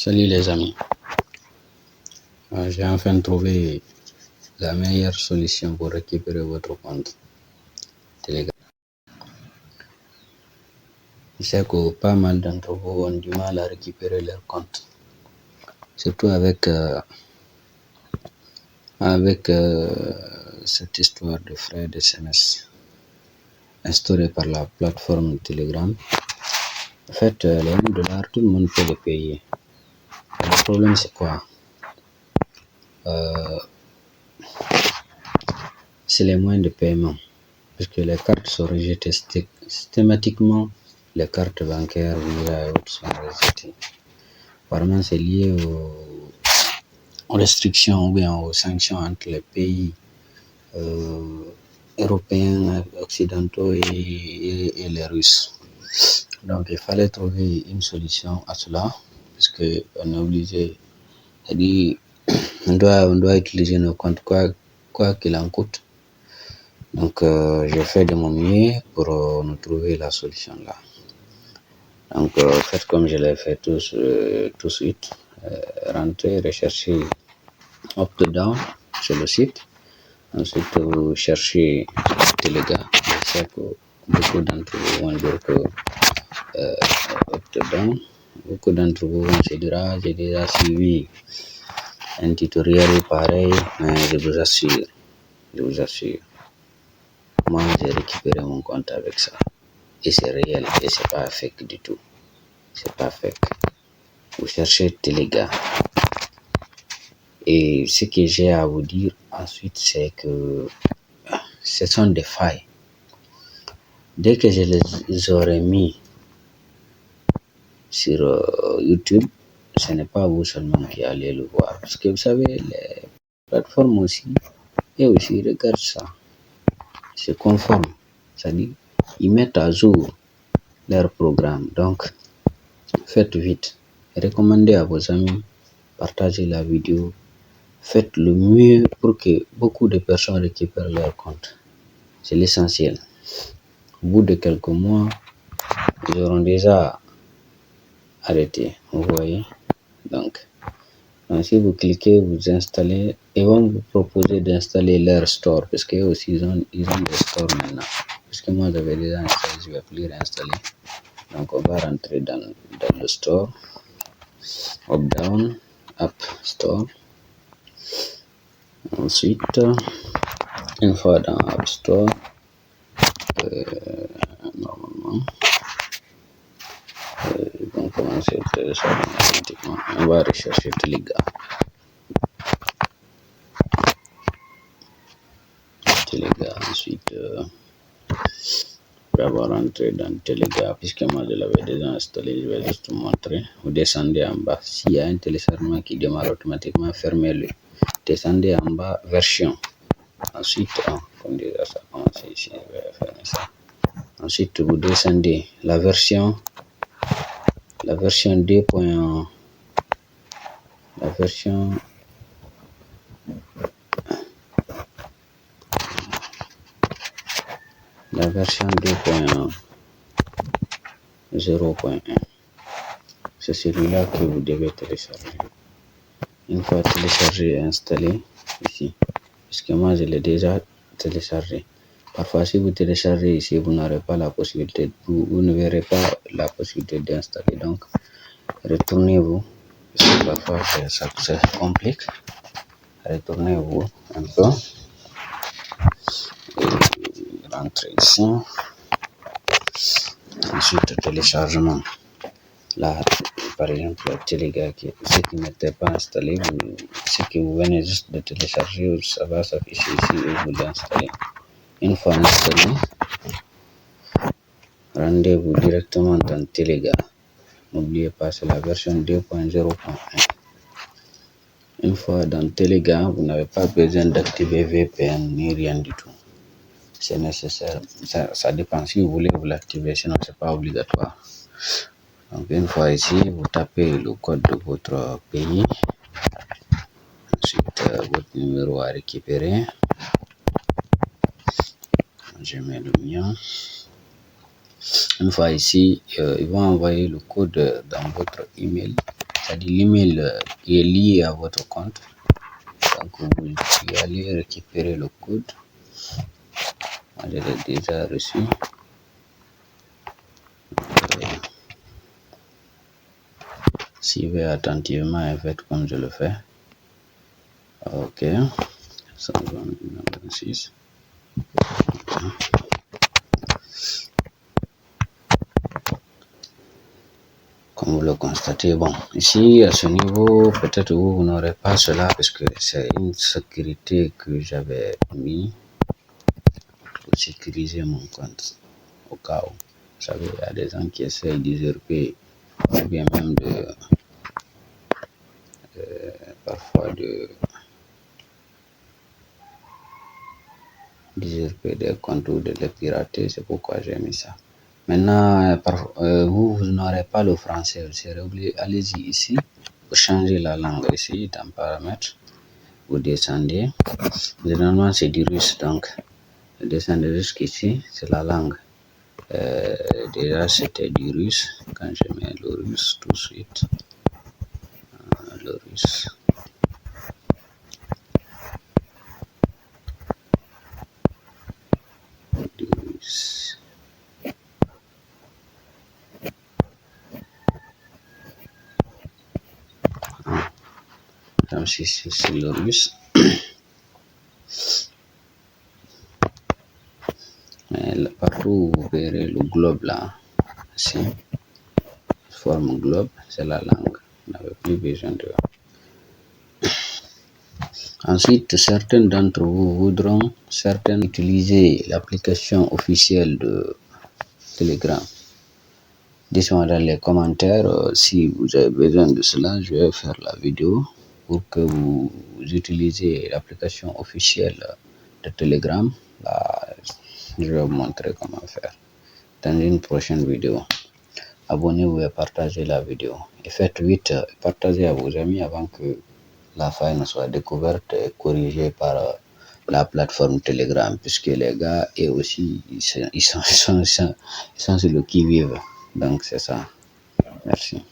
Salut les amis. J'ai enfin trouvé la meilleure solution pour récupérer votre compte Telegram. Je sais que pas mal d'entre vous ont du mal à récupérer leur compte, surtout avec cette histoire de frais d'SMS instaurée par la plateforme Telegram. En fait, les $1, tout le monde peut les payer. Le problème, c'est quoi? C'est les moyens de paiement, puisque les cartes sont rejetées systématiquement. Les cartes bancaires, Visa et autres sont rejetées. Apparemment, c'est lié aux restrictions ou bien aux sanctions entre les pays européens, occidentaux et les Russes. Donc, il fallait trouver une solution à cela, puisque on est obligé, c'est-à-dire, on doit utiliser nos comptes quoi qu'il en coûte. Donc, j'ai fait de mon mieux pour nous trouver la solution là. Donc, faites comme je l'ai fait tout de suite. Rentrez, recherchez Optdown sur le site. Ensuite, vous cherchez Telegram. Je sais que beaucoup d'entre vous vont dire que Optdown. Beaucoup d'entre vous vont se dire, j'ai déjà suivi un tutoriel pareil, mais je vous assure, moi j'ai récupéré mon compte avec ça. Et c'est réel, et c'est pas fake du tout. C'est pas fake. Vous cherchez Telegram. Et ce que j'ai à vous dire ensuite, c'est que ce sont des failles. Dès que je les aurai mis sur YouTube, ce n'est pas vous seulement qui allez le voir. Parce que vous savez, les plateformes aussi, et aussi regardent ça, se conforment. C'est-à-dire, ils mettent à jour leur programme. Donc, faites vite. Recommandez à vos amis, partagez la vidéo. Faites le mieux pour que beaucoup de personnes récupèrent leur compte. C'est l'essentiel. Au bout de quelques mois, ils auront déjà arrêté. Vous voyez? Donc, si vous cliquez, vous installez, ils vont vous proposer d'installer leur store parce qu'eux aussi ils ont des stores maintenant. Parce que moi j'avais déjà installé, je vais plus réinstaller. Donc, on va rentrer dans le store. Optdown, App Store. Ensuite, une fois dans App Store, normalement, ils vont commencer à télécharger automatiquement. On va rechercher Telegram. Ensuite, après avoir rentré dans Telegram, puisque moi je l'avais déjà installé, je vais juste vous montrer. Vous descendez en bas. S'il y a un téléchargement qui démarre automatiquement, fermez-le. Descendez en bas, version. Ensuite, comme déjà ça commence ici, je vais fermer ça. Ensuite, vous descendez la version 2.1. La version 2.1, 0.1. C'est celui-là que vous devez télécharger. Une fois téléchargé et installé ici, puisque moi je l'ai déjà téléchargé. Parfois, si vous téléchargez ici, vous n'aurez pas la possibilité, vous ne verrez pas la possibilité d'installer. Donc, retournez-vous, parce que parfois ça complique. Retournez-vous un peu et rentrez ici. Ensuite, téléchargement. Là, par exemple, Telegram, ce qui n'était pas installé, ce que vous venez juste de télécharger, ça va s'afficher ici et vous l'installez. Une fois installé, rendez-vous directement dans Telegram. N'oubliez pas, c'est la version 2.0.1. Une fois dans Telegram, vous n'avez pas besoin d'activer VPN ni rien du tout. C'est nécessaire, ça dépend. Si vous voulez, vous l'activez, sinon c'est pas obligatoire. Donc une fois ici, vous tapez le code de votre pays. Ensuite, votre numéro à récupérer. Je mets le mien. Une fois ici, ils vont envoyer le code dans votre email. c'est-à-dire l'email qui est lié à votre compte. Donc vous allez récupérer le code. Moi, je l'ai déjà reçu. Suivez attentivement et faites comme je le fais. Ok. 126. Comme vous le constatez, bon, ici à ce niveau, peut-être vous n'aurez pas cela parce que c'est une sécurité que j'avais mis pour sécuriser mon compte au cas où. Vous savez, il y a des gens qui essaient d'usurper ou bien même parfois d'usurper des comptes ou de les pirater, c'est pourquoi j'ai mis ça. Maintenant, vous n'aurez pas le français, allez-y ici, vous changez la langue ici dans paramètres, vous descendez, généralement c'est du russe, donc vous descendez jusqu'ici, c'est la langue. Déjà c'était du russe, quand je mets le russe tout de suite, le russe. Comme si c'est le russe. Mais partout vous verrez le globe là, ici, forme globe, c'est la langue. On n'avait plus besoin de. Ensuite, certains d'entre vous voudront utiliser l'application officielle de Telegram. Dites-moi dans les commentaires si vous avez besoin de cela. Je vais faire la vidéo pour que vous utilisiez l'application officielle de Telegram. Là, je vais vous montrer comment faire dans une prochaine vidéo. Abonnez-vous et partagez la vidéo. Et faites vite, partagez à vos amis avant que la faille ne soit découverte et corrigée par la plateforme Telegram, puisque les gars, et aussi, ils sont sur le qui-vive. Donc, c'est ça. Merci.